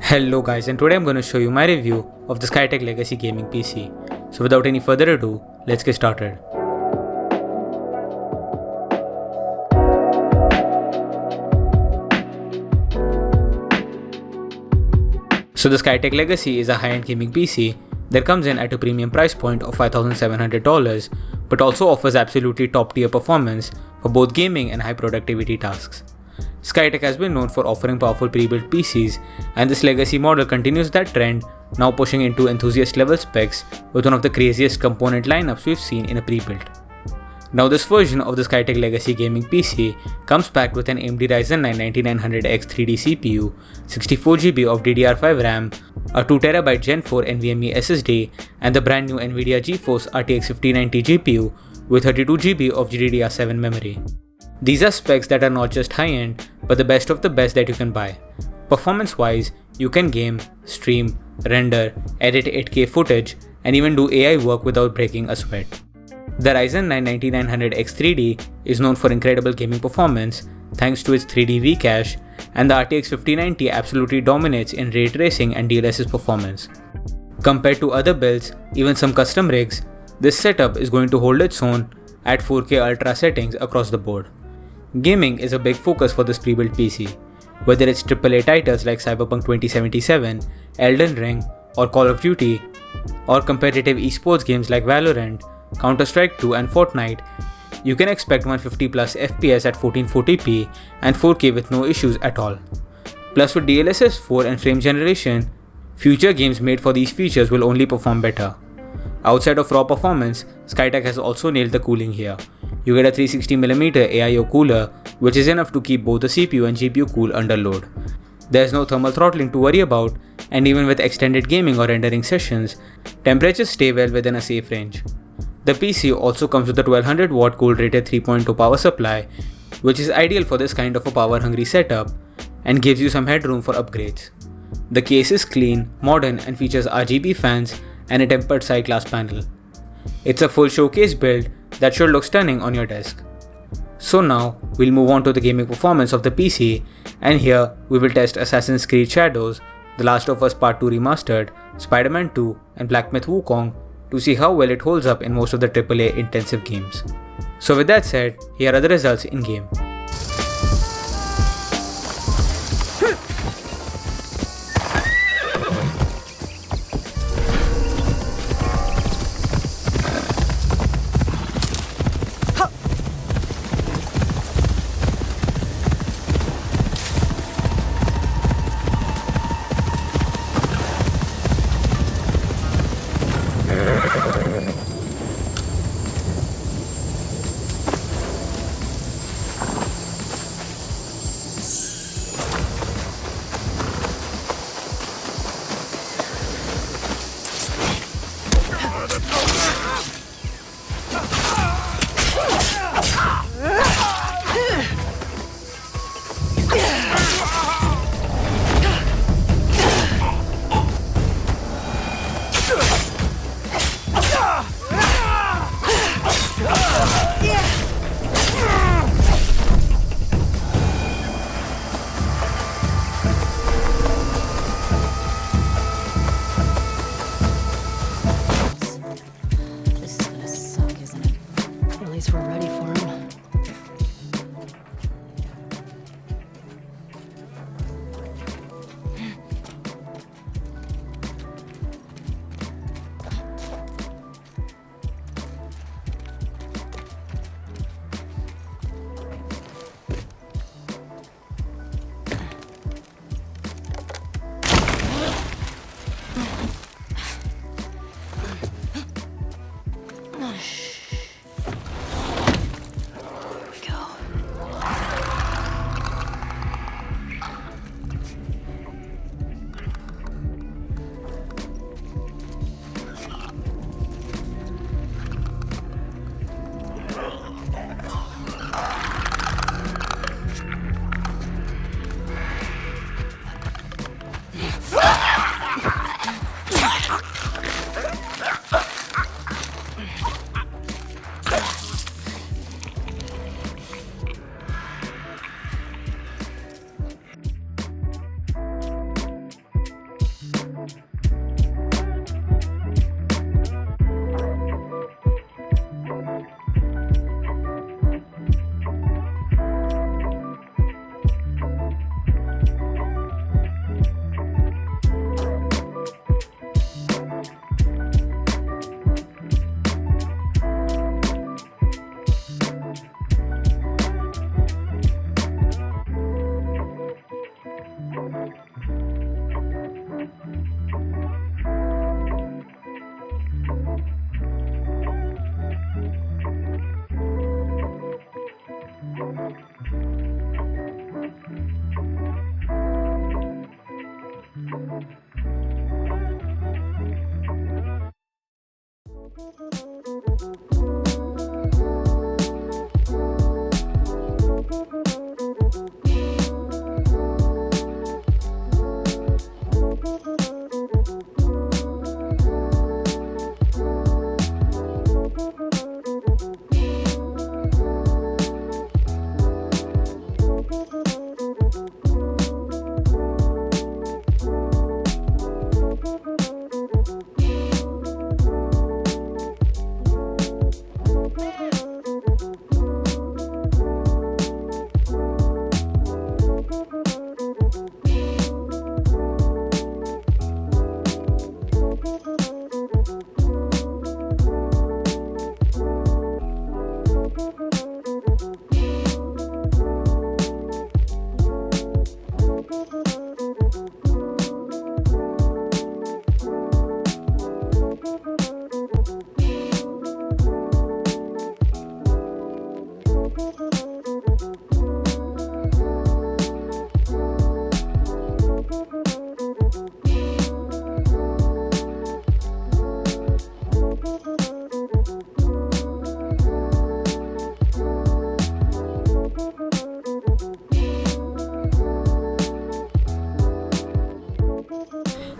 Hello guys, and today I'm going to show you my review of the SkyTech Legacy Gaming PC. So without any further ado, let's get started. So the SkyTech Legacy is a high-end gaming PC that comes in at a premium price point of $5,700, but also offers absolutely top-tier performance for both gaming and high productivity tasks. SkyTech has been known for offering powerful pre-built PCs, and this legacy model continues that trend, now pushing into enthusiast-level specs with one of the craziest component lineups we've seen in a pre-built. Now this version of the SkyTech Legacy Gaming PC comes packed with an AMD Ryzen 9 9900X 3D CPU, 64GB of DDR5 RAM, a 2TB Gen4 NVMe SSD, and the brand new NVIDIA GeForce RTX 5090 GPU with 32GB of GDDR7 memory. These are specs that are not just high-end, but the best of the best that you can buy. Performance-wise, you can game, stream, render, edit 8K footage, and even do AI work without breaking a sweat. The Ryzen 9 9900X 3D is known for incredible gaming performance thanks to its 3D V-cache, and the RTX 5090 absolutely dominates in ray tracing and DLSS performance. Compared to other builds, even some custom rigs, this setup is going to hold its own at 4K Ultra settings across the board. Gaming is a big focus for this pre-built PC, whether it's AAA titles like Cyberpunk 2077, Elden Ring, or Call of Duty, or competitive esports games like Valorant, Counter-Strike 2 and Fortnite. You can expect 150 plus FPS at 1440p and 4K with no issues at all. Plus with DLSS 4 and frame generation, future games made for these features will only perform better. Outside of raw performance, SkyTech has also nailed the cooling here. You get a 360mm AIO cooler, which is enough to keep both the CPU and GPU cool under load. There's no thermal throttling to worry about, and even with extended gaming or rendering sessions, temperatures stay well within a safe range. The PC also comes with a 1200W Gold-rated 3.0 power supply, which is ideal for this kind of a power-hungry setup and gives you some headroom for upgrades. The case is clean, modern, and features RGB fans and a tempered side glass panel. It's a full showcase build that should look stunning on your desk. So now, we'll move on to the gaming performance of the PC, and here we will test Assassin's Creed Shadows, The Last of Us Part 2 Remastered, Spider-Man 2, and Black Myth Wukong to see how well it holds up in most of the AAA intensive games. So with that said, here are the results in-game.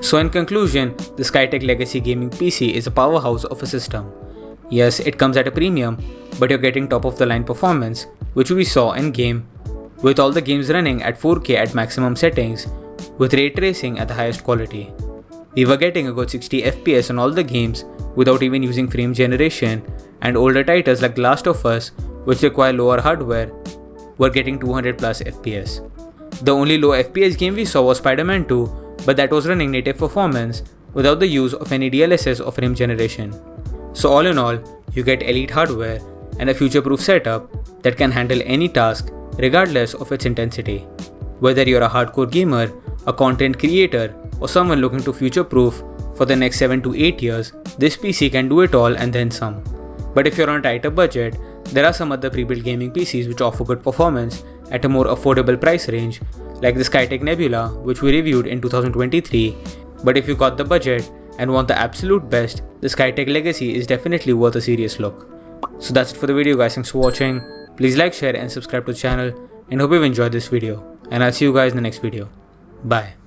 So in conclusion, the SkyTech Legacy Gaming PC is a powerhouse of a system. Yes, it comes at a premium, but you're getting top of the line performance, which we saw in game, with all the games running at 4K at maximum settings, with ray tracing at the highest quality. We were getting a good 60 FPS on all the games without even using frame generation, and older titles like The Last of Us, which require lower hardware, were getting 200 plus FPS. The only low FPS game we saw was Spider-Man 2, but that was running native performance without the use of any DLSS or frame generation. So all in all, you get elite hardware and a future-proof setup that can handle any task regardless of its intensity. Whether you're a hardcore gamer, a content creator, or someone looking to future-proof for the next 7 to 8 years, this PC can do it all and then some. But if you're on a tighter budget, there are some other pre-built gaming PCs which offer good performance at a more affordable price range, like the SkyTech Nebula, which we reviewed in 2023. But if you got the budget and want the absolute best, the SkyTech Legacy is definitely worth a serious look. So that's it for the video guys, thanks for watching. Please like, share and subscribe to the channel, and hope you've enjoyed this video. And I'll see you guys in the next video. Bye.